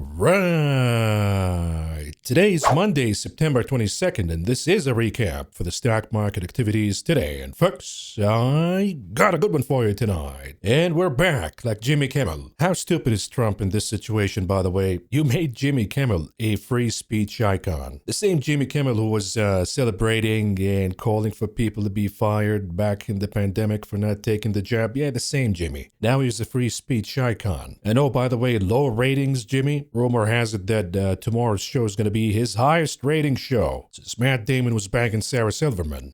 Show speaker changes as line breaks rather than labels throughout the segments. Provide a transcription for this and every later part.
right. Today's Monday, September 22nd, and this is a recap for the stock market activities today. And folks, I got a good one for you tonight. And we're back, like Jimmy Kimmel. How stupid is Trump in this situation, by the way? You made Jimmy Kimmel a free speech icon. The same Jimmy Kimmel who was celebrating and calling for people to be fired back in the pandemic for not taking the job. Yeah, the same Jimmy. Now he's a free speech icon. And oh, by the way, low ratings, Jimmy. Rumor has it that tomorrow's show is going to be his highest rating show since Matt Damon was banging Sarah Silverman.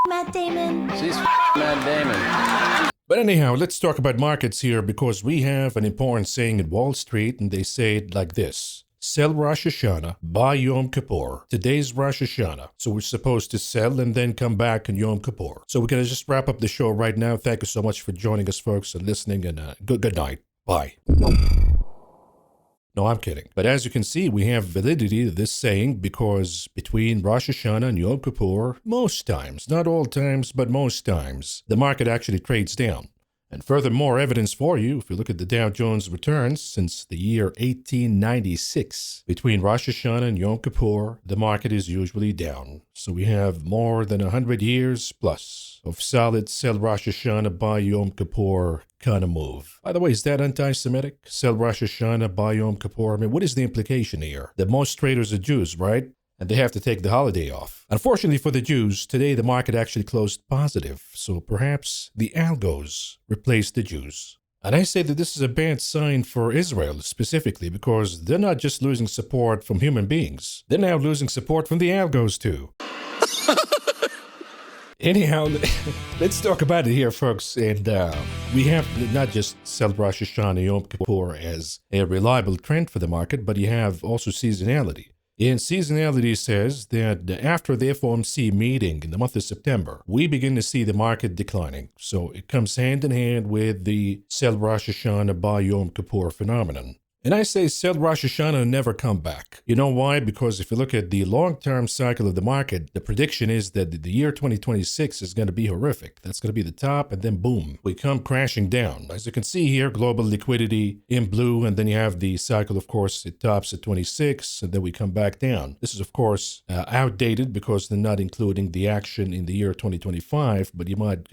Matt Damon.
She's Matt Damon.
But anyhow, let's talk about markets here because we have an important saying in Wall Street, and they say it like this. Sell Rosh Hashanah, buy Yom Kippur. Today's Rosh Hashanah, so we're supposed to sell and then come back on Yom Kippur. So we're going to just wrap up the show right now. Thank you so much for joining us, folks, and listening, and good night. Bye. No, I'm kidding. But as you can see, we have validity to this saying because between Rosh Hashanah and Yom Kippur, most times, not all times, but most times, the market actually trades down. And furthermore, evidence for you, if you look at the Dow Jones returns since the year 1896, between Rosh Hashanah and Yom Kippur, the market is usually down. So we have more than 100 years plus of solid sell Rosh Hashanah, buy Yom Kippur kind of move. By the way, is that anti-Semitic? Sell Rosh Hashanah, buy Yom Kippur? I mean, what is the implication here? That most traders are Jews, right? And they have to take the holiday off. Unfortunately for the Jews, today the market actually closed positive, so perhaps the algos replaced the Jews. And I say that this is a bad sign for Israel specifically because they're not just losing support from human beings, they're now losing support from the algos too. Anyhow, let's talk about it here, folks. And we have not just sell Rosh Hashanah Yom Kippur as a reliable trend for the market, but you have also seasonality. And seasonality says that after the FOMC meeting in the month of September, we begin to see the market declining. So it comes hand in hand with the sell Rosh Hashanah, buy Yom Kippur phenomenon. And I say sell Rosh Hashanah and never come back. You know why? Because if you look at the long-term cycle of the market, the prediction is that the year 2026 is going to be horrific. That's going to be the top, and then boom, we come crashing down. As you can see here, global liquidity in blue, and then you have the cycle, of course, it tops at 26, and then we come back down. This is, of course, outdated because they're not including the action in the year 2025, but you might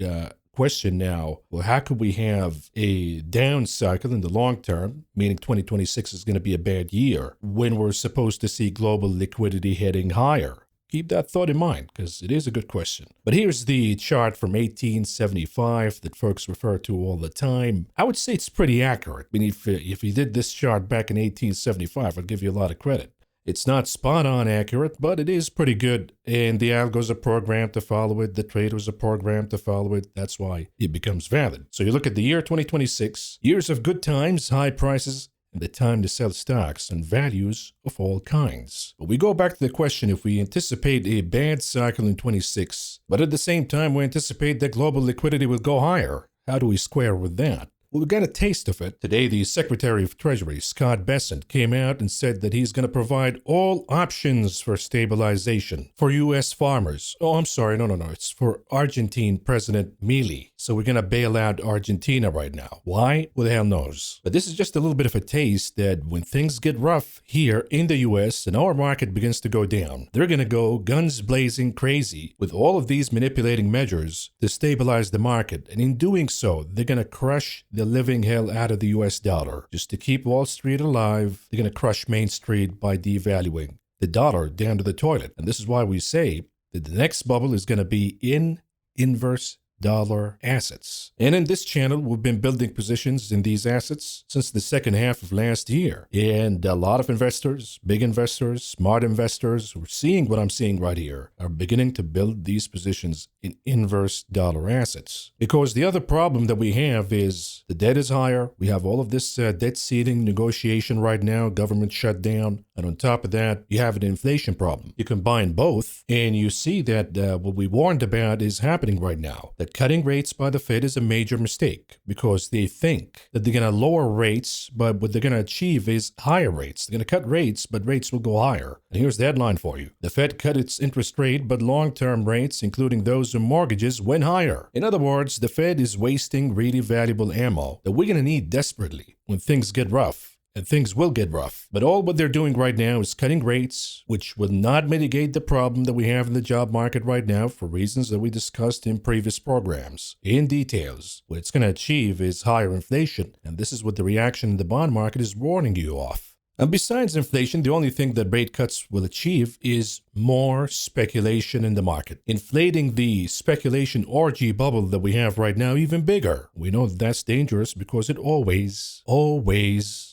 question now, well, how could we have a down cycle in the long term, meaning 2026 is going to be a bad year, when we're supposed to see global liquidity heading higher? Keep that thought in mind, because it is a good question. But here's the chart from 1875 that folks refer to all the time. I would say it's pretty accurate. I mean, if you did this chart back in 1875, I'd give you a lot of credit. It's not spot-on accurate, but it is pretty good, and the algos are programmed to follow it, the traders are programmed to follow it. That's why it becomes valid. So you look at the year 2026, years of good times, high prices, and the time to sell stocks and values of all kinds. But we go back to the question, if we anticipate a bad cycle in 26, but at the same time we anticipate that global liquidity will go higher, how do we square with that? Well, we got a taste of it. Today, the Secretary of Treasury, Scott Bessent, came out and said that he's going to provide all options for stabilization for U.S. farmers. Oh, I'm sorry. No. It's for Argentine President Milei. So we're going to bail out Argentina right now. Why? Who the hell knows? But this is just a little bit of a taste that when things get rough here in the U.S. and our market begins to go down, they're going to go guns blazing crazy with all of these manipulating measures to stabilize the market. And in doing so, they're going to crush the living hell out of the US dollar. Just to keep Wall Street alive, they're going to crush Main Street by devaluing the dollar down to the toilet. And this is why we say that the next bubble is going to be in inverse dollar assets. And in this channel, we've been building positions in these assets since the second half of last year. And a lot of investors, big investors, smart investors, who are seeing what I'm seeing right here, are beginning to build these positions in inverse dollar assets. Because the other problem that we have is the debt is higher. We have all of this debt ceiling negotiation right now, government shutdown. And on top of that, you have an inflation problem. You combine both, and you see that what we warned about is happening right now. That cutting rates by the Fed is a major mistake because they think that they're going to lower rates, but what they're going to achieve is higher rates. They're going to cut rates, but rates will go higher. And here's the headline for you. The Fed cut its interest rate, but long-term rates, including those on mortgages, went higher. In other words, the Fed is wasting really valuable ammo that we're going to need desperately when things get rough. and things will get rough. But all what they're doing right now is cutting rates, which will not mitigate the problem that we have in the job market right now for reasons that we discussed in previous programs. In details, what it's going to achieve is higher inflation, and this is what the reaction in the bond market is warning you off. And besides inflation, the only thing that rate cuts will achieve is more speculation in the market, inflating the speculation orgy bubble that we have right now even bigger. We know that that's dangerous because it always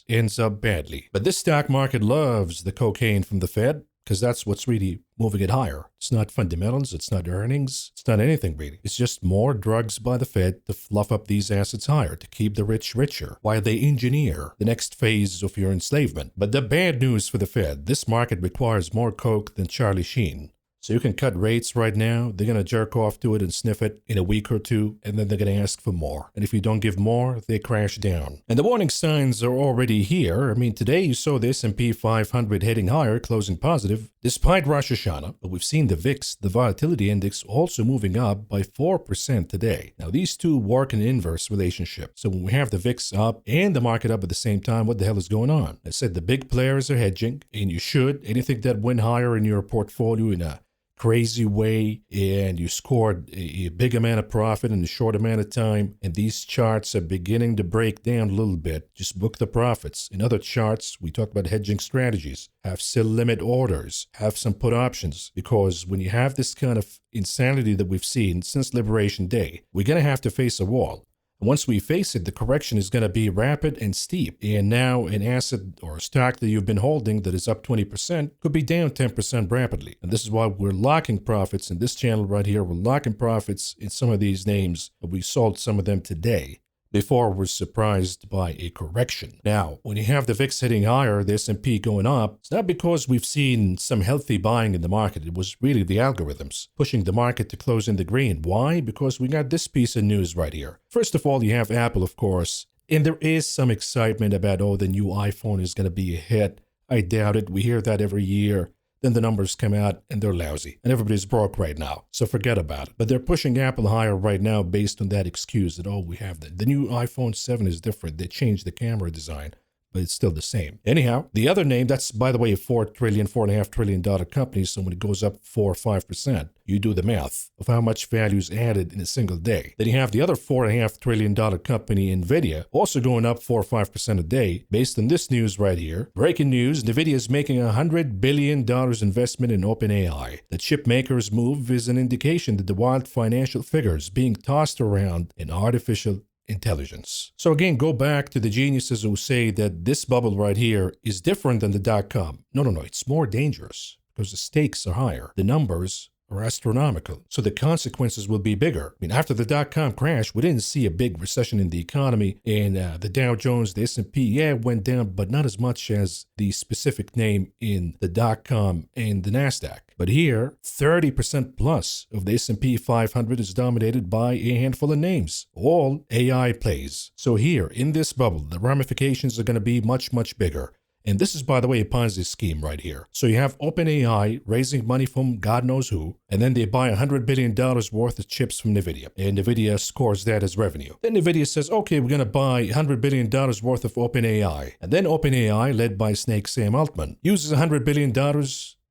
ends up badly. But this stock market loves the cocaine from the Fed, because that's what's really moving it higher. It's not fundamentals, it's not earnings, it's not anything really. It's just more drugs by the Fed to fluff up these assets higher, to keep the rich richer, while they engineer the next phase of your enslavement. But the bad news for the Fed, this market requires more coke than Charlie Sheen. So you can cut rates right now, they're going to jerk off to it and sniff it in a week or two, and then they're going to ask for more. And if you don't give more, they crash down. And the warning signs are already here. I mean, today you saw the S&P 500 heading higher, closing positive, despite Rosh Hashanah. But we've seen the VIX, the volatility index, also moving up by 4% today. Now, these two work in inverse relationship. So when we have the VIX up and the market up at the same time, what the hell is going on? I said the big players are hedging, and you should. Anything that went higher in your portfolio in a crazy way, and you scored a big amount of profit in a short amount of time, and these charts are beginning to break down a little bit, just book the profits. In other charts, we talk about hedging strategies, have sell limit orders, have some put options, because when you have this kind of insanity that we've seen since Liberation Day, we're going to have to face a wall. Once we face it, the correction is going to be rapid and steep. And now an asset or a stock that you've been holding that is up 20% could be down 10% rapidly. And this is why we're locking profits in this channel right here. We're locking profits in some of these names. We sold some of them today before we're surprised by a correction. Now, when you have the VIX hitting higher, the S&P going up, it's not because we've seen some healthy buying in the market. It was really the algorithms pushing the market to close in the green. Why? Because we got this piece of news right here. First of all, you have Apple, of course, and there is some excitement about, oh, the new iPhone is going to be a hit. I doubt it. We hear that every year. Then the numbers come out and they're lousy. And everybody's broke right now. So forget about it. But they're pushing Apple higher right now based on that excuse that, oh, we have that. The new iPhone 7 is different. They changed the camera design, but it's still the same. Anyhow, the other name, that's, by the way, a $4.5 trillion company. So when it goes up 4 or 5%, you do the math of how much value is added in a single day. Then you have the other $4.5 trillion company, Nvidia, also going up 4 or 5% a day. Based on this news right here, breaking news, Nvidia is making $100 billion investment in OpenAI. The chip maker's move is an indication that the wild financial figures being tossed around in artificial intelligence. So again, go back to the geniuses who say that this bubble right here is different than the dot-com. No, it's more dangerous because the stakes are higher. The numbers are astronomical. So the consequences will be bigger. I mean, after the dot-com crash, we didn't see a big recession in the economy, and the Dow Jones, the S&P, went down, but not as much as the specific name in the dot-com and the NASDAQ. But here, 30% plus of the S&P 500 is dominated by a handful of names, all AI plays. So here, in this bubble, the ramifications are going to be much, much bigger. And this is, by the way, a Ponzi scheme right here. So you have OpenAI raising money from God knows who, and then they buy $100 billion worth of chips from Nvidia. And Nvidia scores that as revenue. Then Nvidia says, okay, we're going to buy $100 billion worth of OpenAI. And then OpenAI, led by Snake Sam Altman, uses $100 billion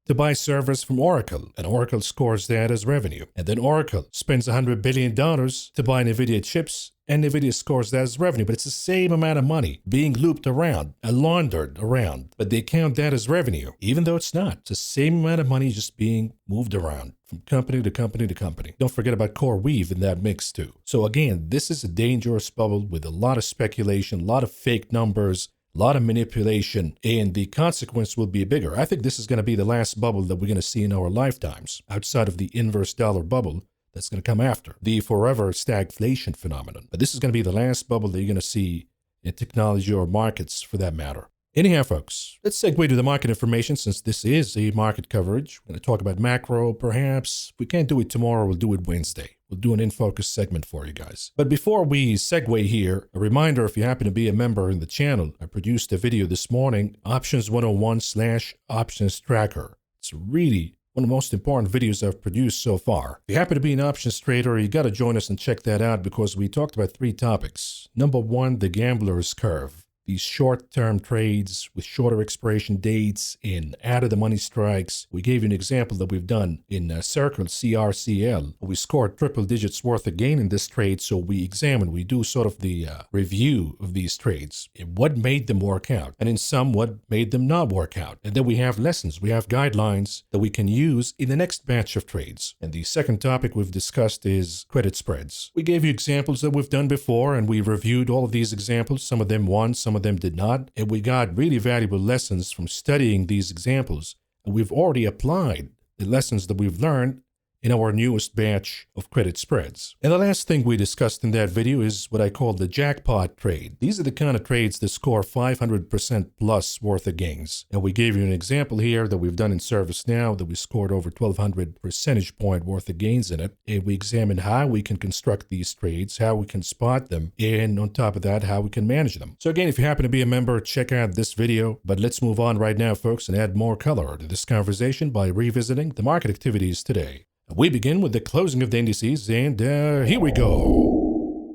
to buy servers from Oracle, and Oracle scores that as revenue. And then Oracle spends $100 billion to buy NVIDIA chips, and NVIDIA scores that as revenue. But it's the same amount of money being looped around and laundered around, but they count that as revenue, even though it's not. It's the same amount of money just being moved around from company to company to company. Don't forget about CoreWeave in that mix too. So again, this is a dangerous bubble with a lot of speculation, a lot of fake numbers, a lot of manipulation, and the consequence will be bigger. I think this is going to be the last bubble that we're going to see in our lifetimes, outside of the inverse dollar bubble that's going to come after, the forever stagflation phenomenon. But this is going to be the last bubble that you're going to see in technology or markets for that matter. Anyhow, folks, let's segue to the market information since this is a market coverage. We're going to talk about macro, perhaps. If we can't do it tomorrow, we'll do it Wednesday. We'll do an In Focus segment for you guys. But before we segue here, a reminder, if you happen to be a member in the channel, I produced a video this morning, Options 101/Options Tracker. It's really one of the most important videos I've produced so far. If you happen to be an options trader, you got to join us and check that out because we talked about 3 topics. Number 1, the gambler's curve. these short-term trades with shorter expiration dates and out-of-the-money strikes. We gave you an example that we've done in Circle CRCL. We scored triple digits worth of gain in this trade, so we do sort of the review of these trades. What made them work out, and in some, what made them not work out. And then we have lessons, we have guidelines that we can use in the next batch of trades. And the second topic we've discussed is credit spreads. We gave you examples that we've done before, and we reviewed all of these examples. Some of them won, some of them did not. And we got really valuable lessons from studying these examples. And we've already applied the lessons that we've learned in our newest batch of credit spreads. And the last thing we discussed in that video is what I call the jackpot trade. These are the kind of trades that score 500% plus worth of gains. And we gave you an example here that we've done in ServiceNow that we scored over 1,200 percentage point worth of gains in it. And we examined how we can construct these trades, how we can spot them, and on top of that, how we can manage them. So again, if you happen to be a member, check out this video. But let's move on right now, folks, and add more color to this conversation by revisiting the market activities today. We begin with the closing of the indices, and here we go.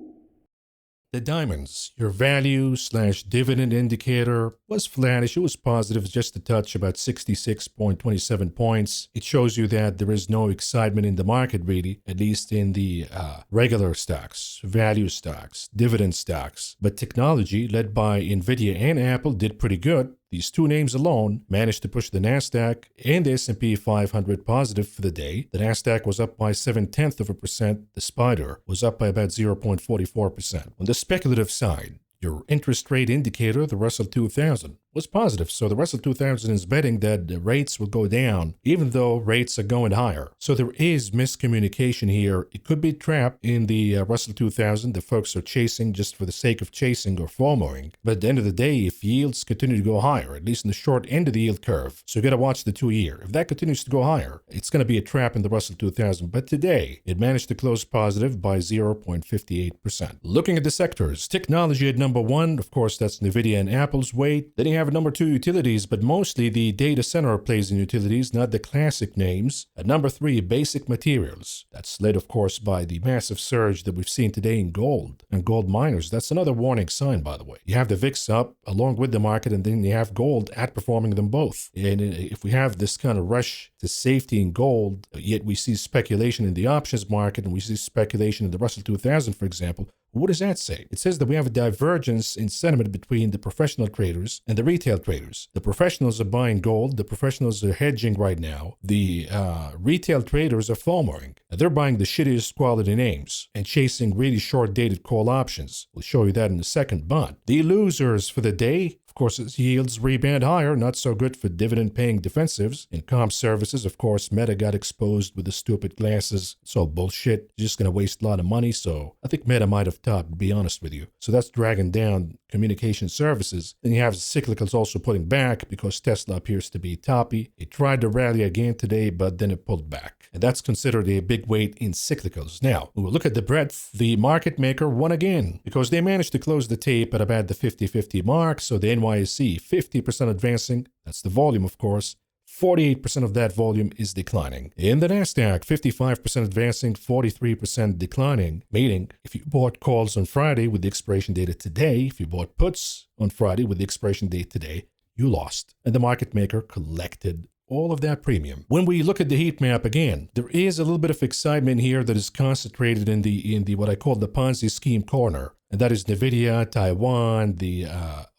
The diamonds, your value/dividend indicator, was flattish. It was positive, just a touch, about 66.27 points. It shows you that there is no excitement in the market, really, at least in the regular stocks, value stocks, dividend stocks. But technology, led by Nvidia and Apple, did pretty good. These two names alone managed to push the Nasdaq and the S&P 500 positive for the day. The Nasdaq was up by 0.7%. The SPDR was up by about 0.44%. On the speculative side, your interest rate indicator, the Russell 2000, was positive. So the Russell 2000 is betting that the rates will go down, even though rates are going higher. So there is miscommunication here. It could be trapped in the Russell 2000. The folks are chasing just for the sake of chasing or FOMOing. But at the end of the day, if yields continue to go higher, at least in the short end of the yield curve, so you got to watch the 2-year. If that continues to go higher, it's going to be a trap in the Russell 2000. But today, it managed to close positive by 0.58%. Looking at the sectors, technology at number 1, of course, that's Nvidia and Apple's weight. Then you have number 2, utilities, but mostly the data center plays in utilities, not the classic names. At number 3, basic materials. That's led, of course, by the massive surge that we've seen today in gold and gold miners. That's another warning sign, by the way. You have the VIX up along with the market, and then you have gold outperforming them both. And if we have this kind of rush to safety in gold, yet we see speculation in the options market, and we see speculation in the Russell 2000, for example, what does that say? It says that we have a divergence in sentiment between the professional traders and the retail traders. The professionals are buying gold. The professionals are hedging right now. The retail traders are FOMOing. They're buying the shittiest quality names and chasing really short-dated call options. We'll show you that in a second. But the losers for the day, of course, as yields rebound higher, not so good for dividend-paying defensives. In comm services, of course, Meta got exposed with the stupid glasses. It's all bullshit. You're just going to waste a lot of money. So I think Meta might have topped, to be honest with you. So that's dragging down communication services. Then you have cyclicals also pulling back because Tesla appears to be toppy. It tried to rally again today, but then it pulled back. And that's considered a big weight in cyclicals. Now, when we look at the breadth, the market maker won again because they managed to close the tape at about the 50-50 mark. So the NYSE 50% advancing. That's the volume, of course. 48% of that volume is declining. In the Nasdaq, 55% advancing, 43% declining. Meaning, if you bought calls on Friday with the expiration date today, if you bought puts on Friday with the expiration date today, you lost. And the market maker collected all of that premium. When we look at the heat map again, there is a little bit of excitement here that is concentrated in the what I call the Ponzi scheme corner. And that is Nvidia, Taiwan, the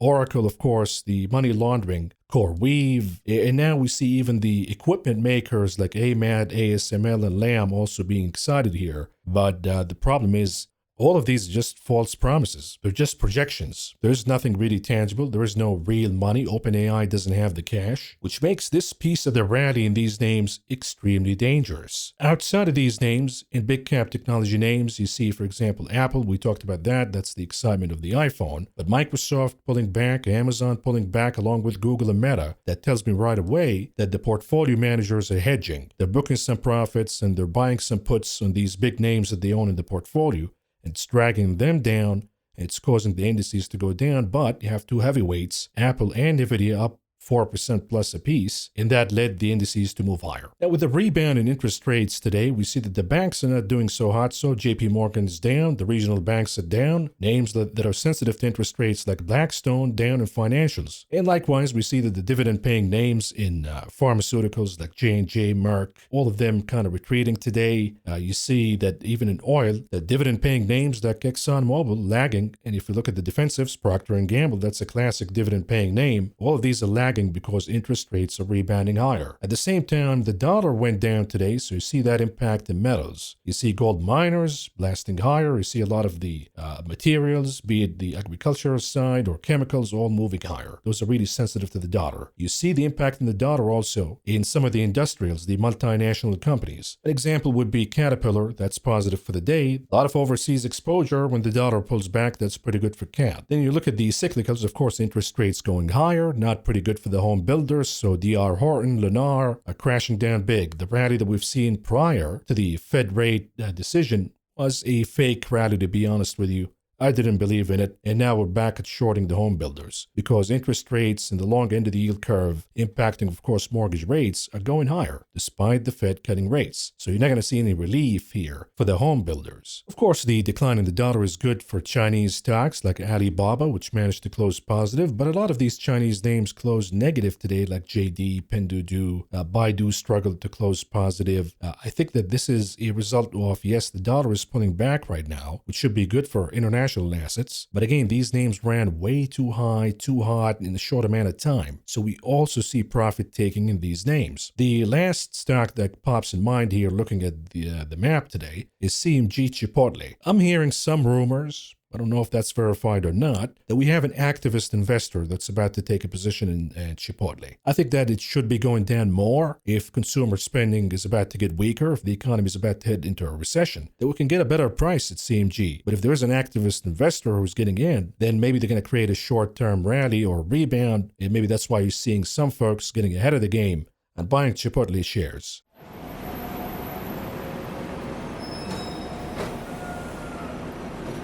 Oracle, of course, the money laundering, CoreWeave. And now we see even the equipment makers like AMAT, ASML, and Lam also being excited here. But the problem is, all of these are just false promises. They're just projections. There's nothing really tangible. There is no real money. OpenAI doesn't have the cash, which makes this piece of the rally in these names extremely dangerous. Outside of these names, in big cap technology names, you see, for example, Apple. We talked about that. That's the excitement of the iPhone. But Microsoft pulling back, Amazon pulling back along with Google and Meta. That tells me right away that the portfolio managers are hedging. They're booking some profits and they're buying some puts on these big names that they own in the portfolio. It's dragging them down. It's causing the indices to go down, but you have two heavyweights, Apple and Nvidia, up 4% plus apiece, and that led the indices to move higher. Now, with the rebound in interest rates today, we see that the banks are not doing so hot. So JP Morgan's down, the regional banks are down, names that are sensitive to interest rates like Blackstone down in financials. And likewise, we see that the dividend-paying names in pharmaceuticals like J&J, Merck, all of them kind of retreating today. You see that even in oil, the dividend-paying names like ExxonMobil lagging. And if you look at the defensives, Procter & Gamble, that's a classic dividend-paying name. All of these are lagging because interest rates are rebounding higher. At the same time, the dollar went down today, so you see that impact in metals. You see gold miners blasting higher. You see a lot of the materials, be it the agricultural side or chemicals, all moving higher. Those are really sensitive to the dollar. You see the impact in the dollar also in some of the industrials, the multinational companies. An example would be Caterpillar. That's positive for the day. A lot of overseas exposure. When the dollar pulls back, that's pretty good for Cat. Then you look at the cyclicals, of course, interest rates going higher, not pretty good for the home builders. So DR Horton, Lennar are crashing down big. The rally that we've seen prior to the Fed rate decision was a fake rally, to be honest with you. I didn't believe in it, and now we're back at shorting the home builders because interest rates and the long end of the yield curve, impacting, of course, mortgage rates, are going higher despite the Fed cutting rates. So you're not going to see any relief here for the home builders. Of course, the decline in the dollar is good for Chinese stocks like Alibaba, which managed to close positive, but a lot of these Chinese names closed negative today, like JD, Pinduoduo, Baidu struggled to close positive. I think that this is a result of, yes, the dollar is pulling back right now, which should be good for international assets. But again, these names ran way too high, too hot in a short amount of time. So we also see profit taking in these names. The last stock that pops in mind here, looking at the map today, is CMG Chipotle. I'm hearing some rumors, I don't know if that's verified or not, that we have an activist investor that's about to take a position in Chipotle. I think that it should be going down more if consumer spending is about to get weaker, if the economy is about to head into a recession, that we can get a better price at CMG. But if there is an activist investor who's getting in, then maybe they're going to create a short-term rally or rebound, and maybe that's why you're seeing some folks getting ahead of the game and buying Chipotle shares.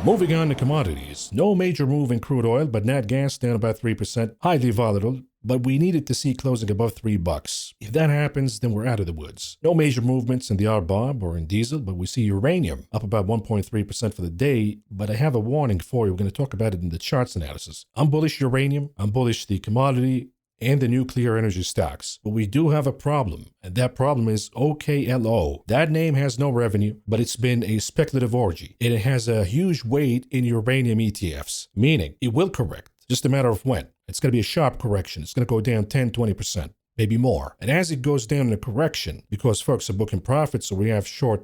Moving on to commodities. No major move in crude oil, but nat gas down about 3%, highly volatile, but we needed to see closing above $3. If that happens, then we're out of the woods. No major movements in the RBOB or in diesel, but we see uranium up about 1.3% for the day, but I have a warning for you. We're going to talk about it in the charts analysis. I'm bullish uranium, I'm bullish the commodity, and the nuclear energy stocks. But we do have a problem, and that problem is OKLO. That name has no revenue, but it's been a speculative orgy, and it has a huge weight in uranium ETFs, meaning it will correct, just a matter of when. It's going to be a sharp correction. It's going to go down 10-20%. Maybe more. And as it goes down in a correction, because folks are booking profits, so we have short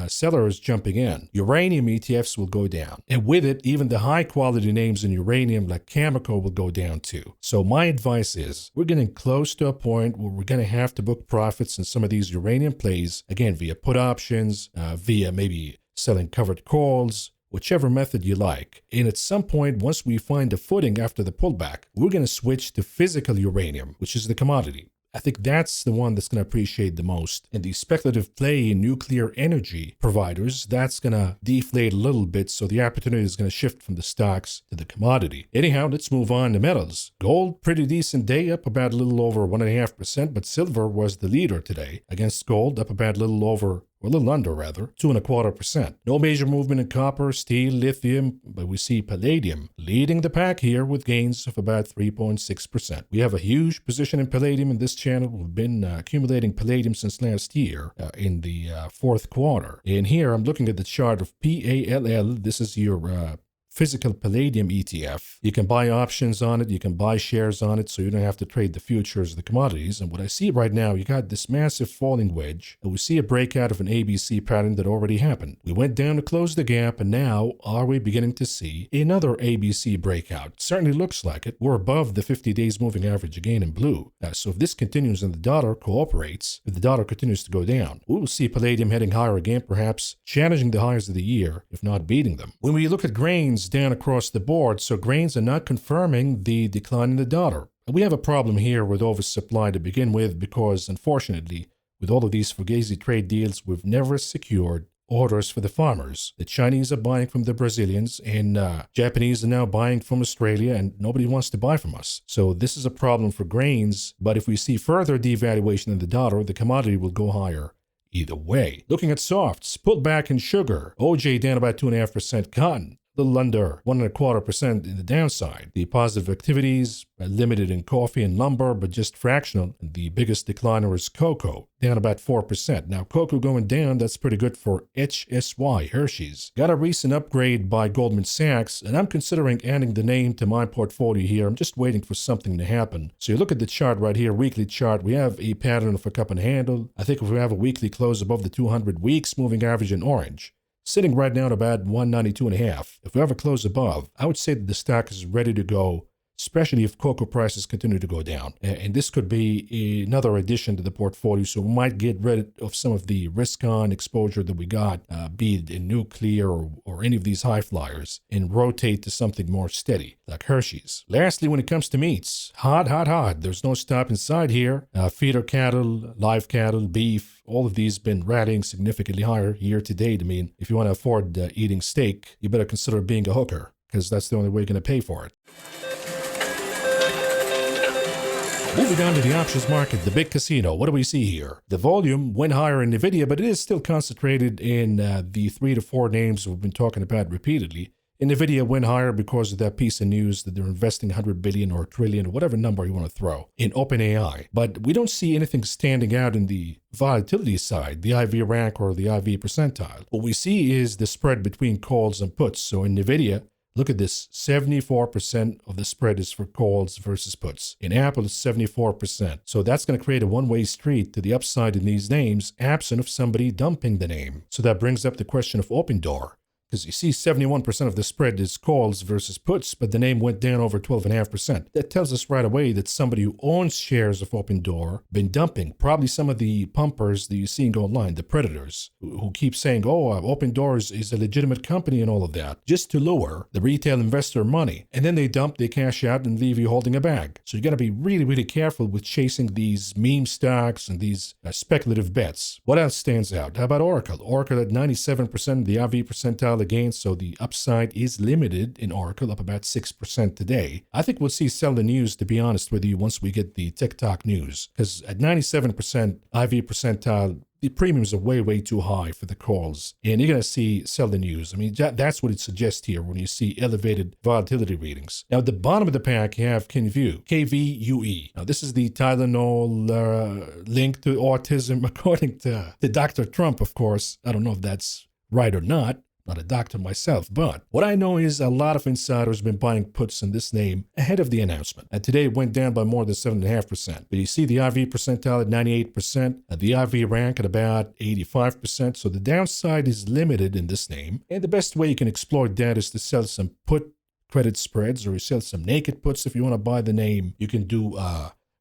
sellers jumping in, uranium ETFs will go down. And with it, even the high quality names in uranium like Cameco will go down too. So my advice is, we're getting close to a point where we're going to have to book profits in some of these uranium plays, again, via put options, via maybe selling covered calls, whichever method you like. And at some point, once we find a footing after the pullback, we're going to switch to physical uranium, which is the commodity. I think that's the one that's going to appreciate the most. And the speculative play in nuclear energy providers, that's going to deflate a little bit, so the opportunity is going to shift from the stocks to the commodity. Anyhow, let's move on to metals. Gold, pretty decent day, up about a little over 1.5%, but silver was the leader today against gold, up about a little over, or a little under rather, 2.25%. No major movement in copper, steel, lithium, but we see palladium leading the pack here with gains of about 3.6%. We have a huge position in palladium in this channel. We've been accumulating palladium since last year in the fourth quarter. And here I'm looking at the chart of PALL. This is your physical palladium ETF. You can buy options on it, you can buy shares on it, so you don't have to trade the futures, the commodities. And what I see right now, you got this massive falling wedge, and we see a breakout of an ABC pattern that already happened. We went down to close the gap, and now are we beginning to see another ABC breakout? Certainly looks like it. We're above the 50 days moving average again in blue. So if this continues and the dollar cooperates, if the dollar continues to go down, we will see palladium heading higher again, perhaps challenging the highs of the year, if not beating them. When we look at grains down across the board, so grains are not confirming the decline in the dollar. We have a problem here with oversupply to begin with because, unfortunately, with all of these fugazi trade deals, we've never secured orders for the farmers. The Chinese are buying from the Brazilians, and Japanese are now buying from Australia, and nobody wants to buy from us. So this is a problem for grains, but if we see further devaluation in the dollar, the commodity will go higher. Either way. Looking at softs, pulled back in sugar, OJ down about 2.5%, cotton a little under 1.25% in the downside. The positive activities are limited in coffee and lumber, but just fractional. The biggest decliner is cocoa, down about 4%. Now, cocoa going down, that's pretty good for HSY, Hershey's. Got a recent upgrade by Goldman Sachs, and I'm considering adding the name to my portfolio here. I'm just waiting for something to happen. So you look at the chart right here, weekly chart. We have a pattern of a cup and handle. I think if we have a weekly close above the 200 weeks moving average in orange, sitting right now at about 192.5. If we ever close above, I would say that the stock is ready to go, especially if cocoa prices continue to go down. And this could be another addition to the portfolio, so we might get rid of some of the risk-on exposure that we got, be it in nuclear or any of these high flyers, and rotate to something more steady, like Hershey's. Lastly, when it comes to meats, hot. There's no stop inside here. Feeder cattle, live cattle, beef, all of these been rallying significantly higher year to date. I mean, if you want to afford eating steak, you better consider being a hooker, because that's the only way you're going to pay for it. Moving on to the options market, the big casino. What do we see here? The volume went higher in Nvidia, but it is still concentrated in the 3 to 4 names we've been talking about repeatedly. And Nvidia went higher because of that piece of news that they're investing 100 billion or trillion or whatever number you want to throw in OpenAI. But we don't see anything standing out in the volatility side, the IV rank or the IV percentile. What we see is the spread between calls and puts. So in Nvidia, look at this, 74% of the spread is for calls versus puts. In Apple, it's 74%. So that's going to create a one-way street to the upside in these names, absent of somebody dumping the name. So that brings up the question of open door. Because you see 71% of the spread is calls versus puts, but the name went down over 12.5%. That tells us right away that somebody who owns shares of Open Door been dumping. Probably some of the pumpers that you're seeing online, the predators, who keep saying, oh, Open Door is a legitimate company and all of that, just to lure the retail investor money. And then they dump, they cash out and leave you holding a bag. So you got to be really, really careful with chasing these meme stocks and these speculative bets. What else stands out? How about Oracle? Oracle at 97% of the IV percentile again, so the upside is limited in Oracle, up about 6% today. I think we'll see sell the news, to be honest with you, once we get the TikTok news, because at 97% IV percentile, the premiums are way too high for the calls, and you're going to see sell the news. I mean, that's what it suggests here when you see elevated volatility readings. Now, at the bottom of the pack, you have KVUE. Now, this is the Tylenol link to autism, according to Dr. Trump, of course. I don't know if that's right or not. Not a doctor myself, but what I know is a lot of insiders have been buying puts in this name ahead of the announcement. And today it went down by more than 7.5%. But you see the IV percentile at 98%, and the IV rank at about 85%. So the downside is limited in this name. And the best way you can exploit that is to sell some put credit spreads, or you sell some naked puts if you want to buy the name. You can do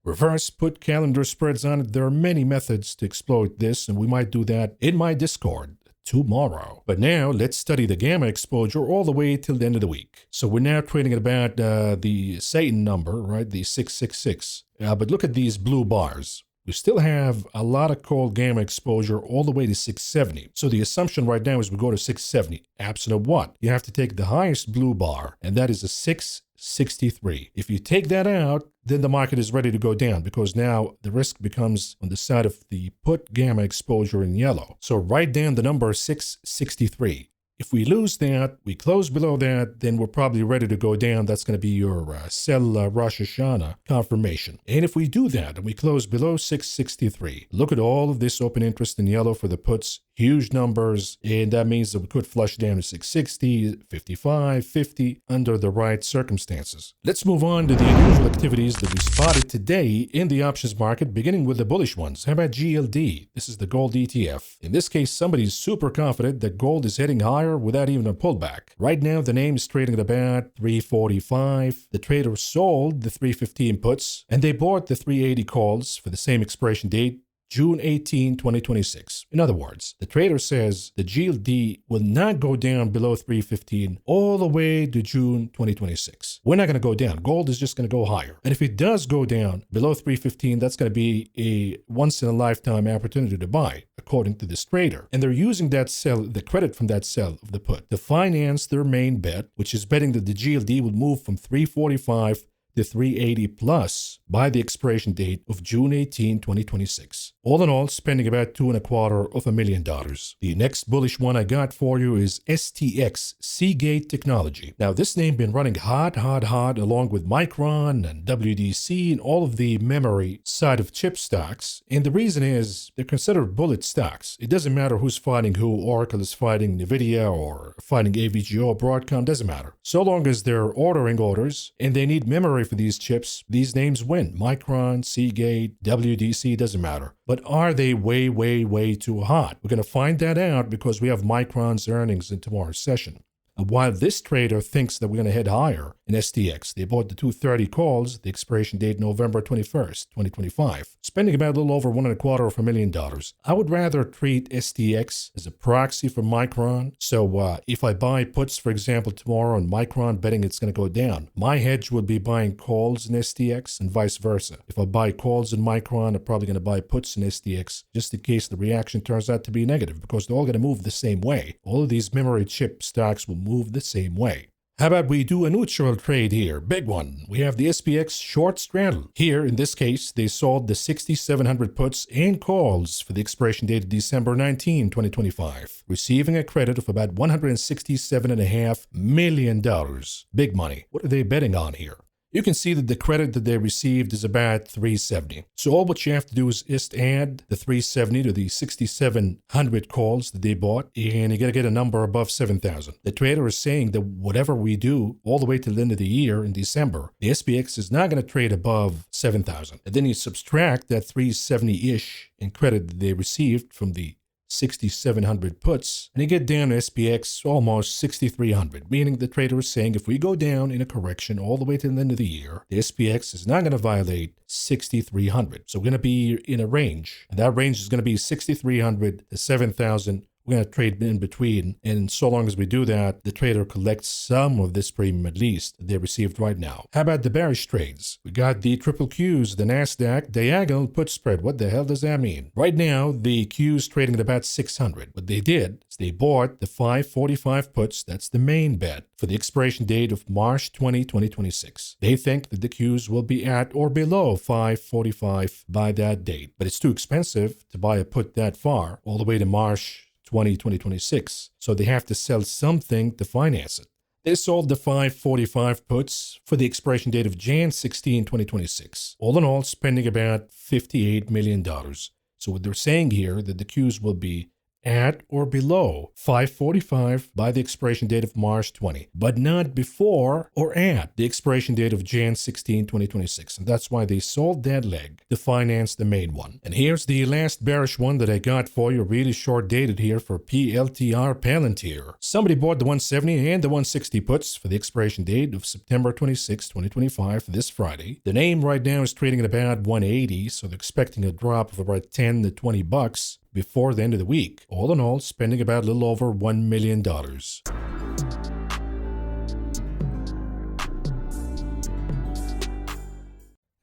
reverse put calendar spreads on it. There are many methods to exploit this, and we might do that in my Discord tomorrow. But now let's study the gamma exposure all the way till the end of the week. So we're now trading at about the Satan number, right? The 666. But look at these blue bars. We still have a lot of cold gamma exposure all the way to 670. So the assumption right now is we go to 670. Absent of what? You have to take the highest blue bar, and that is a 663. If you take that out, then the market is ready to go down, because now the risk becomes on the side of the put gamma exposure in yellow. So write down the number 663. If we lose that, we close below that, then we're probably ready to go down. That's going to be your sell Rosh Hashanah confirmation. And if we do that and we close below 663, look at all of this open interest in yellow for the puts. Huge numbers, and that means that we could flush down to 660, 55, 50 under the right circumstances. Let's move on to the unusual activities that we spotted today in the options market, beginning with the bullish ones. How about GLD? This is the gold ETF. In this case, somebody's super confident that gold is heading higher without even a pullback. Right now, the name is trading at about 345. The trader sold the 315 puts, and they bought the 380 calls for the same expiration date, June 18, 2026. In other words, the trader says the GLD will not go down below 315 all the way to June 2026. We're not going to go down. Gold is just going to go higher. And if it does go down below 315, that's going to be a once-in-a-lifetime opportunity to buy, according to this trader. And they're using that sell, the credit from that sell of the put, to finance their main bet, which is betting that the GLD will move from 345 to 380 plus by the expiration date of June 18, 2026. All in all, spending about $2.25 million. The next bullish one I got for you is STX, Seagate Technology. Now, this name been running hot along with Micron and WDC and all of the memory side of chip stocks. And the reason is they're considered bullet stocks. It doesn't matter who's fighting who. Oracle is fighting Nvidia or fighting AVGO or Broadcom, doesn't matter. So long as they're ordering orders and they need memory for these chips, these names win. Micron, Seagate, WDC, doesn't matter. But are they way too hot? We're going to find that out because we have Micron's earnings in tomorrow's session. While this trader thinks that we're going to head higher in STX, they bought the 230 calls, the expiration date November 21st, 2025, spending about a little over $1.25 million. I would rather treat STX as a proxy for Micron. So if I buy puts, for example, tomorrow on Micron, betting it's going to go down, my hedge would be buying calls in STX and vice versa. If I buy calls in Micron, I'm probably going to buy puts in STX just in case the reaction turns out to be negative because they're all going to move the same way. All of these memory chip stocks will move the same way. How about we do a neutral trade here? Big one. We have the SPX short straddle. Here, in this case, they sold the 6,700 puts and calls for the expiration date of December 19, 2025, receiving a credit of about $167.5 million. Big money. What are they betting on here? You can see that the credit that they received is about 370. So all what you have to do is just add the 370 to the 6,700 calls that they bought, and you got to get a number above 7,000. The trader is saying that whatever we do all the way to the end of the year in December, the SPX is not going to trade above 7,000. And then you subtract that 370-ish in credit that they received from the 6,700 puts, and you get down to SPX almost 6,300, meaning the trader is saying if we go down in a correction all the way to the end of the year, the SPX is not going to violate 6,300. So we're going to be in a range, and that range is going to be 6,300 to 7,000. We're going to trade in between, and so long as we do that, the trader collects some of this premium at least that they received right now. How about the bearish trades? We got the triple Qs, the NASDAQ diagonal put spread. What the hell does that mean? Right now, the Qs trading at about 600. What they did is they bought the 545 puts, that's the main bet, for the expiration date of March 20, 2026. They think that the Qs will be at or below 545 by that date, but it's too expensive to buy a put that far, all the way to March 2026. So they have to sell something to finance it. They sold the 545 puts for the expiration date of Jan 16, 2026. All in all, spending about $58 million. So what they're saying here that the Qs will be at or below 545 by the expiration date of March 20, but not before or at the expiration date of Jan 16, 2026. And that's why they sold that leg to finance the main one. And here's the last bearish one that I got for you, really short dated here for PLTR Palantir. Somebody bought the 170 and the 160 puts for the expiration date of September 26, 2025, this Friday. The name right now is trading at about 180, so they're expecting a drop of about 10 to 20 bucks before the end of the week. All in all, spending about a little over $1 million.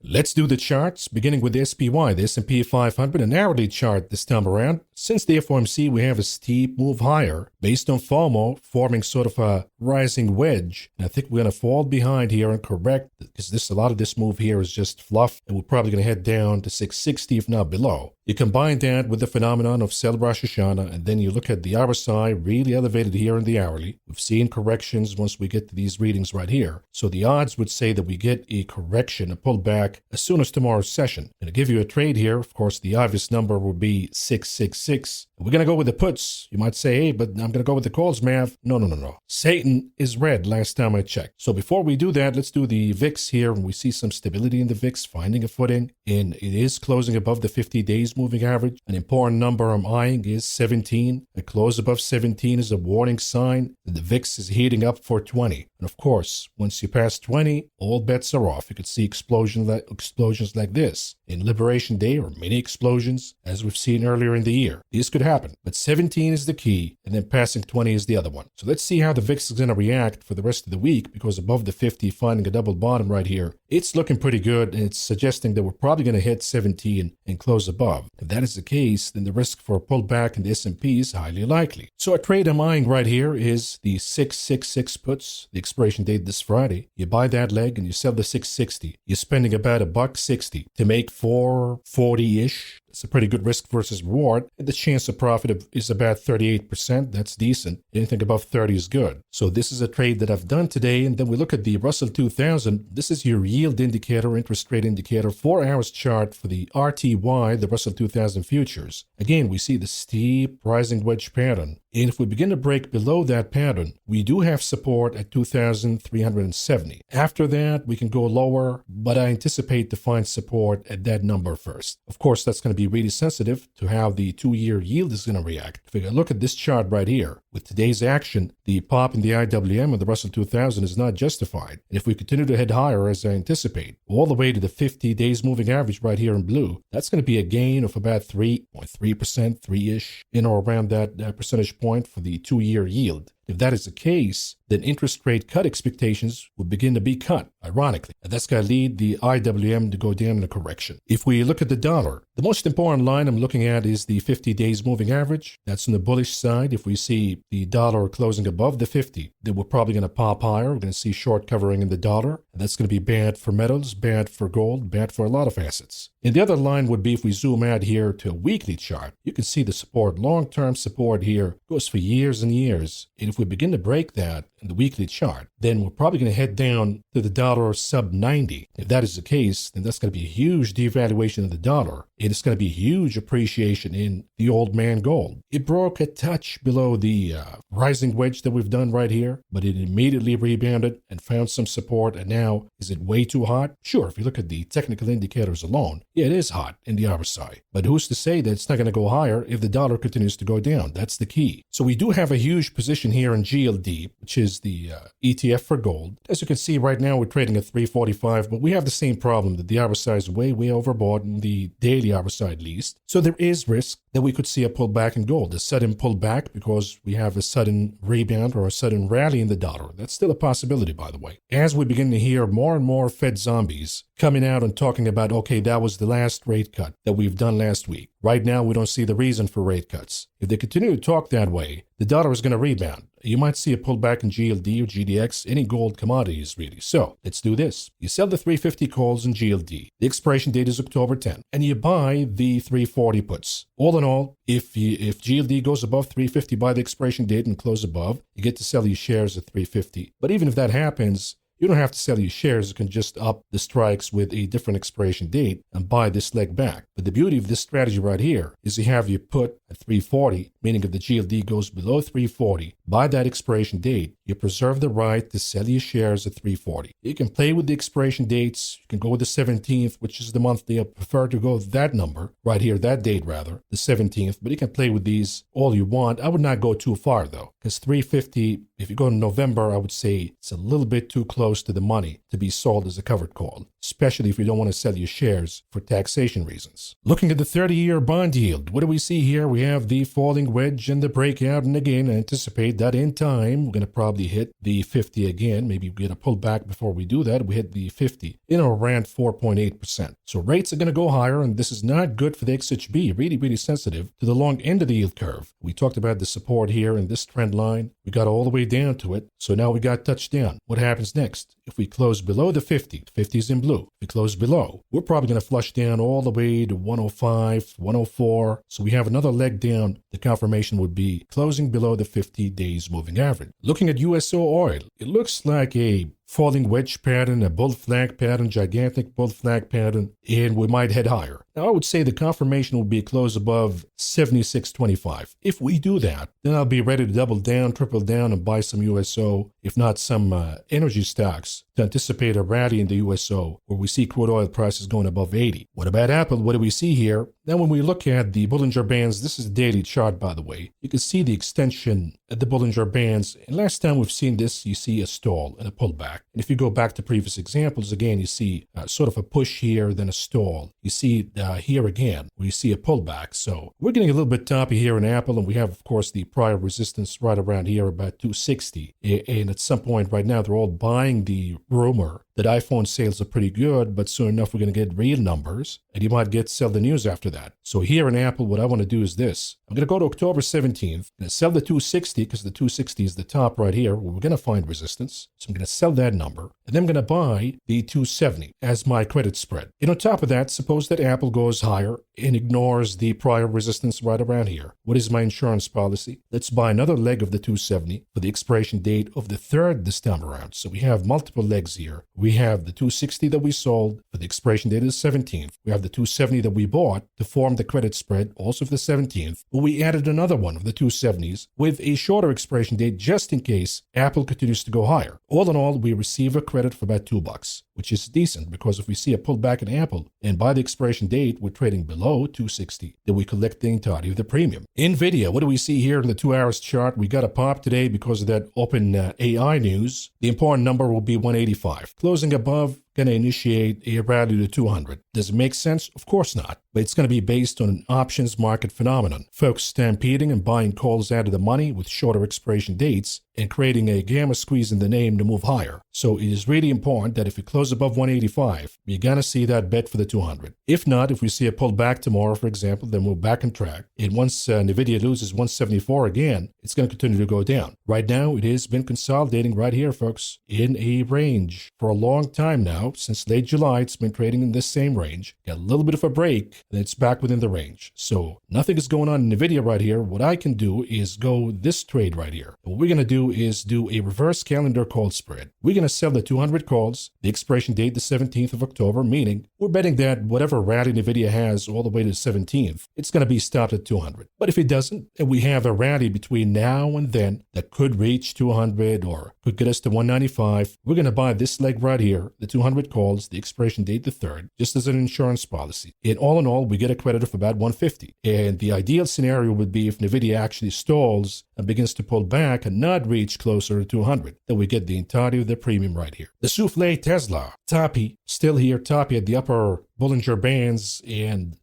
Let's do the charts, beginning with the SPY, the S&P 500, an hourly chart this time around. Since the FOMC, we have a steep move higher based on FOMO, forming sort of a rising wedge. And I think we're going to fall behind here and correct, because a lot of this move here is just fluff, and we're probably going to head down to 660, if not below. You combine that with the phenomenon of sell Rosh Hashanah, and then you look at the RSI really elevated here in the hourly. We've seen corrections once we get to these readings right here. So the odds would say that we get a correction, a pullback, as soon as tomorrow's session. And to give you a trade here, of course, the obvious number would be 666. 6. We're going to go with the puts. You might say, hey, but I'm going to go with the calls, Mav. No. Satan is red last time I checked. So before we do that, let's do the VIX here. And we see some stability in the VIX, finding a footing. And it is closing above the 50 days moving average. An important number I'm eyeing is 17. A close above 17 is a warning sign that the VIX is heating up for 20. And of course, once you pass 20, all bets are off. You could see explosions like this in Liberation Day, or mini explosions, as we've seen earlier in the year. These could happen, but 17 is the key, and then passing 20 is the other one. So let's see how the VIX is going to react for the rest of the week, because above the 50, finding a double bottom right here, it's looking pretty good, and it's suggesting that we're probably going to hit 17 and close above. If that is the case, then the risk for a pullback in the S&P is highly likely. So a trade I'm eyeing right here is the 666 puts, the expiration date this Friday. You buy that leg and you sell the 660. You're spending about $1.60 to make 440-ish. It's a pretty good risk versus reward, and the chance of profit is about 38%. That's decent. Anything above 30 is good. So this is a trade that I've done today, and then we look at the Russell 2000. This is your yield indicator, interest rate indicator, 4 hours chart for the RTY, the Russell 2000 futures. Again, we see the steep rising wedge pattern. And if we begin to break below that pattern, we do have support at 2,370. After that, we can go lower, but I anticipate to find support at that number first. Of course, that's going to be really sensitive to how the 2-year yield is going to react. If we look at this chart right here, with today's action, the pop in the IWM and the Russell 2000 is not justified. And if we continue to head higher, as I anticipate, all the way to the 50 days moving average right here in blue, that's going to be a gain of about 3.3%, 3-ish, in or around that percentage point for the 2-year yield. If that is the case, then interest rate cut expectations will begin to be cut, ironically. And that's going to lead the IWM to go down in a correction. If we look at the dollar, the most important line I'm looking at is the 50 days moving average. That's on the bullish side. If we see the dollar closing above the 50, then we're probably going to pop higher. We're going to see short covering in the dollar. And that's going to be bad for metals, bad for gold, bad for a lot of assets. And the other line would be if we zoom out here to a weekly chart, you can see the support, long-term support here goes for years and years. And if we begin to break that in the weekly chart, then we're probably going to head down to the dollar sub 90. If that is the case, then that's going to be a huge devaluation of the dollar. And it's going to be a huge appreciation in the old man gold. It broke a touch below the rising wedge that we've done right here, but it immediately rebounded and found some support. And now, is it way too hot? Sure, if you look at the technical indicators alone, yeah, it is hot in the RSI. But who's to say that it's not going to go higher if the dollar continues to go down? That's the key. So we do have a huge position here in GLD, which is the ETF for gold. As you can see right now, we're trading at 345, but we have the same problem that the RSI is way overbought in the daily RSI at least. So there is risk that we could see a pullback in gold, a sudden pullback because we have a sudden rebound or a sudden rally in the dollar. That's still a possibility, by the way. As we begin to hear more and more Fed zombies coming out and talking about, okay, that was the last rate cut that we've done last week. Right now, we don't see the reason for rate cuts. If they continue to talk that way, the dollar is going to rebound. You might see a pullback in GLD or GDX, any gold commodities really. So let's do this. You sell the 350 calls in GLD. The expiration date is October 10, and you buy the 340 puts. All in all, if GLD goes above 350 by the expiration date and close above, you get to sell your shares at 350. But even if that happens, you don't have to sell your shares. You can just up the strikes with a different expiration date and buy this leg back. But the beauty of this strategy right here is you have your put at 340, meaning if the GLD goes below 340, by that expiration date, you preserve the right to sell your shares at 340. You can play with the expiration dates. You can go with the 17th, which is the monthly. I prefer to go with that number right here, that date rather, the 17th. But you can play with these all you want. I would not go too far though, because 350, if you go in November, I would say it's a little bit too close to the money to be sold as a covered call, especially if you don't want to sell your shares for taxation reasons. Looking at the 30-year bond yield, what do we see here? We have the falling wedge and the breakout, and again, I anticipate that in time, we're going to probably hit the 50 again. Maybe we get a pullback before we do that. We hit the 50 in or around 4.8%. So rates are going to go higher, and this is not good for the XHB, really sensitive to the long end of the yield curve. We talked about the support here in this trend line. We got all the way down to it, so now we got touched down. What happens next? If we close below the 50, 50 is in blue. If we close below, we're probably going to flush down all the way to 105, 104. So we have another leg down. The confirmation would be closing below the 50 days moving average. Looking at USO oil, it looks like a falling wedge pattern, a bull flag pattern, gigantic bull flag pattern, and we might head higher. Now, I would say the confirmation will be a close above 76.25. If we do that, then I'll be ready to double down, triple down, and buy some USO, if not some energy stocks, to anticipate a rally in the USO, where we see crude oil prices going above 80. What about Apple? What do we see here? Now, when we look at the Bollinger Bands, this is a daily chart, by the way, you can see the extension at the Bollinger Bands. And last time we've seen this, you see a stall and a pullback. And if you go back to previous examples, again, you see sort of a push here, then a stall. You see here again, where you see a pullback. So we're getting a little bit toppy here in Apple, and we have, of course, the prior resistance right around here, about 260. And at some point right now, they're all buying the rumor that iPhone sales are pretty good, but soon enough, we're going to get real numbers, and you might sell the news after that. So here in Apple, what I want to do is this. I'm going to go to October 17th, I'm going to sell the 260, because the 260 is the top right here, where we're going to find resistance. So I'm going to sell that number, and then I'm going to buy the 270 as my credit spread. And on top of that, suppose that Apple goes higher and ignores the prior resistance right around here. What is my insurance policy? Let's buy another leg of the 270 for the expiration date of the 3rd this time around. So we have multiple legs here. We have the 260 that we sold for the expiration date of the 17th. We have the 270 that we bought to form the credit spread, also for the 17th. But we added another one of the 270s with a shorter expiration date just in case Apple continues to go higher. All in all, we receive a credit for about $2, which is decent, because if we see a pullback in Apple and by the expiration date we're trading below 260, then we collect the entirety of the premium. Nvidia, what do we see here in the 2 hours chart? We got a pop today because of that open AI news. The important number will be 185. Closing above, going to initiate a rally to 200. Does it make sense? Of course not. But it's going to be based on an options market phenomenon. Folks stampeding and buying calls out of the money with shorter expiration dates and creating a gamma squeeze in the name to move higher. So it is really important that if we close above 185, you're going to see that bet for the 200. If not, if we see a pullback tomorrow, for example, then we're back on track. And once Nvidia loses 174 again, it's going to continue to go down. Right now, it has been consolidating right here, folks, in a range for a long time now. Since late July, it's been trading in this same range. Got a little bit of a break, and it's back within the range. So nothing is going on in Nvidia right here. What I can do is go this trade right here. What we're going to do is do a reverse calendar call spread. We're going to sell the 200 calls, the expiration date the 17th of October, meaning we're betting that whatever rally Nvidia has all the way to the 17th, it's going to be stopped at 200. But if it doesn't, and we have a rally between now and then that could reach 200 or could get us to 195, we're going to buy this leg right here, the 200 calls, the expiration date the 3rd, just as an insurance policy. And all in all, we get a credit of about 150. And the ideal scenario would be if Nvidia actually stalls and begins to pull back and not reach closer to 200, then we get the entirety of the premium right here. The souffle Tesla, toppy, still here, toppy at the upper Bollinger Bands, and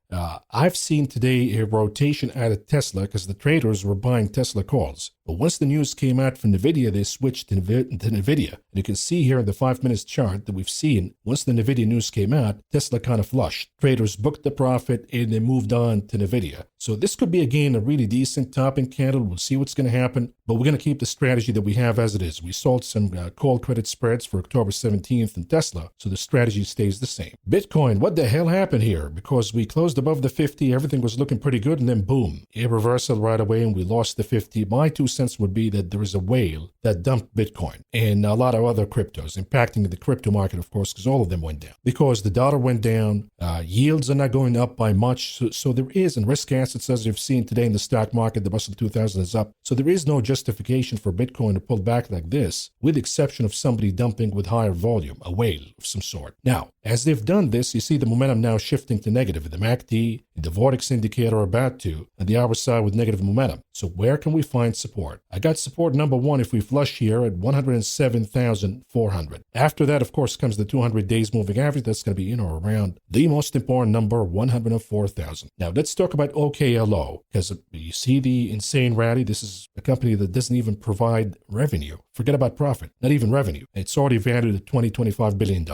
I've seen today a rotation out of Tesla because the traders were buying Tesla calls. But once the news came out from Nvidia, they switched to Nvidia. And you can see here in the 5 minutes chart that we've seen, once the Nvidia news came out, Tesla kind of flushed. Traders booked the profit and they moved on to Nvidia. So this could be, again, a really decent topping candle. We'll see what's going to happen. But we're going to keep the strategy that we have as it is. We sold some call credit spreads for October 17th in Tesla, so the strategy stays the same. Bitcoin, what the hell happened here? Because we closed above the 50, everything was looking pretty good, and then boom, a reversal right away, and we lost the 50. My 2 cents would be that there is a whale that dumped Bitcoin and a lot of other cryptos, impacting the crypto market, of course, because all of them went down. Because the dollar went down, yields are not going up by much, so there is, and risk assets, as you've seen today in the stock market, the Russell 2000 is up, so there is no justification for Bitcoin to pull back like this, with the exception of somebody dumping with higher volume, a whale of some sort. Now, as they've done this, you see the momentum now shifting to negative. The MACD, the Vortex indicator are about to, and the hour side with negative momentum. So where can we find support? I got support number one if we flush here at 107,400. After that, of course, comes the 200 days moving average. That's going to be in or around the most important number, 104,000. Now, let's talk about OKLO, because you see the insane rally. This is a company that doesn't even provide revenue. Forget about profit, not even revenue. It's already valued at $25 billion.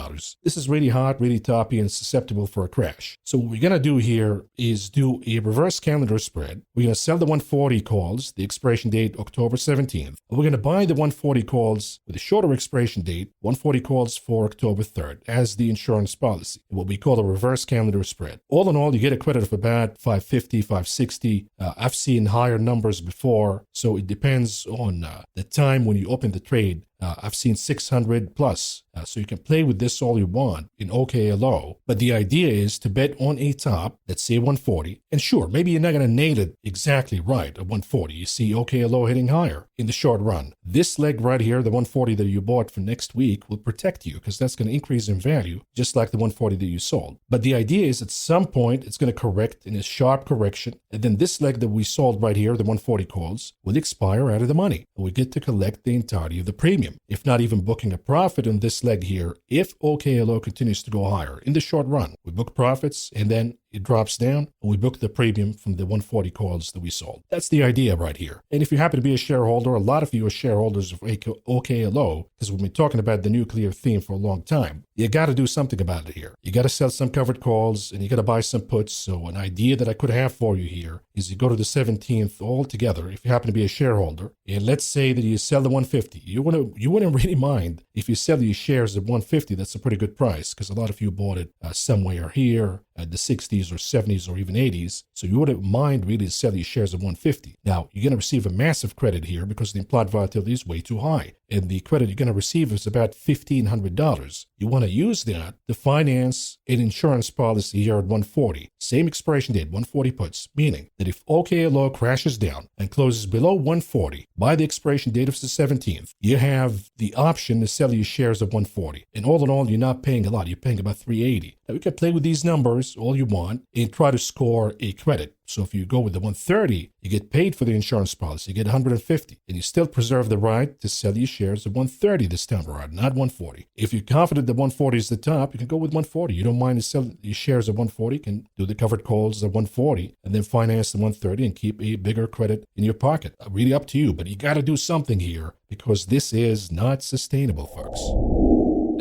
This is really hot, really toppy, and susceptible for a crash. So what we're going to do here is do a reverse calendar spread. We're going to sell the 140 calls, the expiration date October 17th. We're going to buy the 140 calls with a shorter expiration date, 140 calls for October 3rd, as the insurance policy, what we call a reverse calendar spread. All in all, you get a credit of about 550, 560. I've seen higher numbers before, so it depends on the time when you open the trade I've seen 600 plus. So you can play with this all you want in OKLO. But the idea is to bet on a top, let's say 140. And sure, maybe you're not going to nail it exactly right at 140. You see OKLO hitting higher in the short run. This leg right here, the 140 that you bought for next week, will protect you because that's going to increase in value, just like the 140 that you sold. But the idea is at some point, it's going to correct in a sharp correction. And then this leg that we sold right here, the 140 calls, will expire out of the money. And we get to collect the entirety of the premium, if not even booking a profit on this leg here. If OKLO continues to go higher in the short run, we book profits and then it drops down and we book the premium from the 140 calls that we sold. That's the idea right here. And if you happen to be a shareholder, a lot of you are shareholders of OKLO, because we've been talking about the nuclear theme for a long time. You got to do something about it here. You got to sell some covered calls and you got to buy some puts. So an idea that I could have for you here is you go to the 17th altogether if you happen to be a shareholder. And let's say that you sell the 150. You wouldn't really mind if you sell your shares at 150. That's a pretty good price because a lot of you bought it somewhere here at the 60s or 70s or even 80s. So you wouldn't mind really to sell your shares at 150. Now, you're going to receive a massive credit here because the implied volatility is way too high. And the credit you're going to receive is about $1,500. You want to use that to finance an insurance policy here at 140. Same expiration date, 140 puts, meaning that if OKLO crashes down and closes below 140 by the expiration date of the 17th, you have the option to sell your shares at 140. And all in all, you're not paying a lot. You're paying about $380. Now, you can play with these numbers all you want and try to score a credit. So if you go with the 130, you get paid for the insurance policy, you get 150, and you still preserve the right to sell your shares at 130 this time around, not 140. If you're confident that 140 is the top, you can go with 140. You don't mind to sell your shares at 140, you can do the covered calls at 140 and then finance the 130 and keep a bigger credit in your pocket. Really up to you, but you got to do something here because this is not sustainable, folks.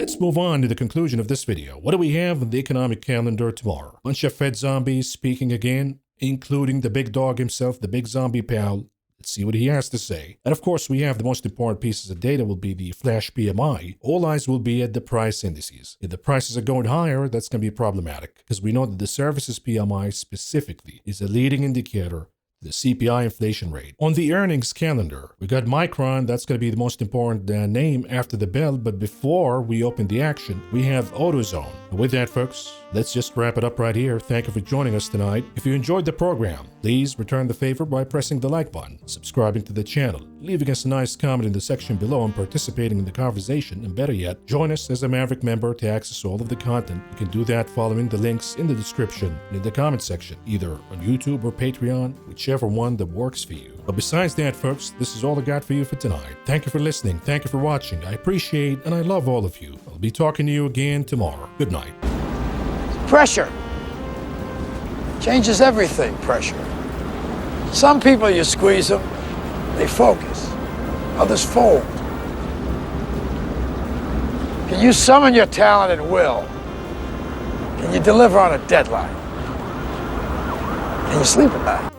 Let's move on to the conclusion of this video. What do we have on the economic calendar tomorrow? Bunch of Fed zombies speaking again, including the big dog himself, the big zombie Powell. Let's see what he has to say. And of course, we have the most important pieces of data will be the flash PMI. All eyes will be at the price indices. If the prices are going higher, that's going to be problematic because we know that the services PMI specifically is a leading indicator, the CPI inflation rate. On the earnings calendar, we got Micron. That's going to be the most important name after the bell. But before we open the action, we have AutoZone. And with that, folks, let's just wrap it up right here. Thank you for joining us tonight. If you enjoyed the program, please return the favor by pressing the like button, subscribing to the channel, leaving us a nice comment in the section below, and participating in the conversation. And better yet, join us as a Maverick member to access all of the content. You can do that following the links in the description and in the comment section, either on YouTube or Patreon, whichever one that works for you. But besides that, folks, this is all I got for you for tonight. Thank you for listening. Thank you for watching. I appreciate and I love all of you. I'll be talking to you again tomorrow. Good night.
Pressure changes everything, pressure. Some people, you squeeze them, they focus. Others fold. Can you summon your talent and will? Can you deliver on a deadline? Can you sleep at night?